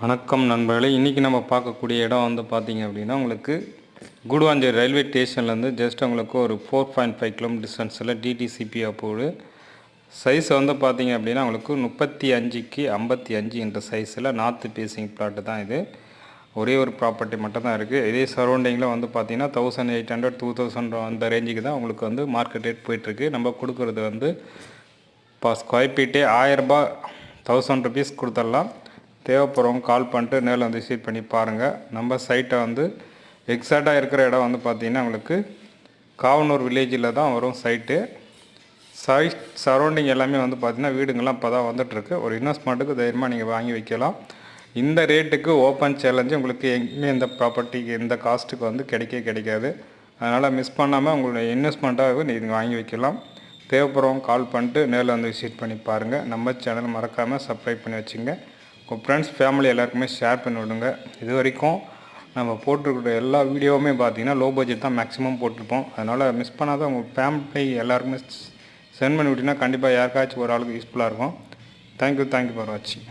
வணக்கம் நண்பர்களே, இன்றைக்கி நம்ம பார்க்கக்கூடிய இடம் வந்து பார்த்திங்க அப்படின்னா உங்களுக்கு கூடுவாஞ்சேரி ரயில்வே ஸ்டேஷன்லேருந்து ஜஸ்ட் உங்களுக்கு ஒரு 4.5 கிலோமீட்டர் டிஸ்டன்ஸில் டிடிசிபி அப்ரூவ்டு சைஸ் வந்து பார்த்திங்க அப்படின்னா உங்களுக்கு 35க்கு 55 என்ற சைஸில் நார்த்து பேசிங் பிளாட்டு தான் இது. ஒரே ஒரு ப்ராப்பர்ட்டி மட்டும் தான் இருக்குது. இதே சரௌண்டிங்கில் வந்து பார்த்திங்கன்னா 1800 2000 அந்த ரேஞ்சுக்கு தான் உங்களுக்கு வந்து மார்க்கெட் ரேட் போயிட்டுருக்கு. நம்ம கொடுக்குறது வந்து இப்போ ஸ்கொயர் ஃபீட்டே 1000 ரூபாய் 1000 ருபீஸ் கொடுத்துடலாம். தேவைப்படுறவங்க கால் பண்ணிட்டு நேரில் வந்து விசிட் பண்ணி பாருங்கள். நம்ம சைட்டை வந்து எக்ஸாக்டாக இருக்கிற இடம் வந்து பார்த்திங்கன்னா உங்களுக்கு காவனூர் வில்லேஜில் தான் வரும் சைட்டு. சரௌண்டிங் எல்லாமே வந்து பார்த்திங்கன்னா வீடுங்கள்லாம் இப்போ தான் வந்துட்டுருக்கு. ஒரு இன்வெஸ்ட்மெண்ட்டுக்கு தைரியமாக நீங்கள் வாங்கி வைக்கலாம். இந்த ரேட்டுக்கு ஓப்பன் சேலஞ்சு உங்களுக்கு எங்கேயுமே இந்த ப்ராப்பர்ட்டிக்கு இந்த காஸ்ட்டுக்கு வந்து கிடைக்காது. அதனால் மிஸ் பண்ணாமல் உங்களுடைய இன்வெஸ்ட்மெண்ட்டாக நீங்கள் வாங்கி வைக்கலாம். தேவைப்படுறவங்க கால் பண்ணிட்டு நேரில் வந்து விசிட் பண்ணி பாருங்கள். நம்ம சேனல் மறக்காமல் சப்ஸ்கிரைப் பண்ணி வச்சுங்க. உங்கள் ஃப்ரெண்ட்ஸ் ஃபேமிலி எல்லாருக்குமே ஷேர் பண்ணி விடுங்க. இது வரைக்கும் நம்ம போட்டிருக்கிற எல்லா வீடியோவுமே பார்த்திங்கன்னா லோ பட்ஜெட் தான் மேக்ஸிமம் போட்டிருப்போம். அதனால் மிஸ் பண்ணாத உங்கள் ஃபேமிலி எல்லாருக்குமே சென்ட் பண்ணி விட்டிங்கன்னா கண்டிப்பாக யாருக்காச்சும் ஒரு ஆளுக்கு யூஸ்ஃபுல்லாக இருக்கும். தேங்க்யூ ஃபார் வாட்சிங்.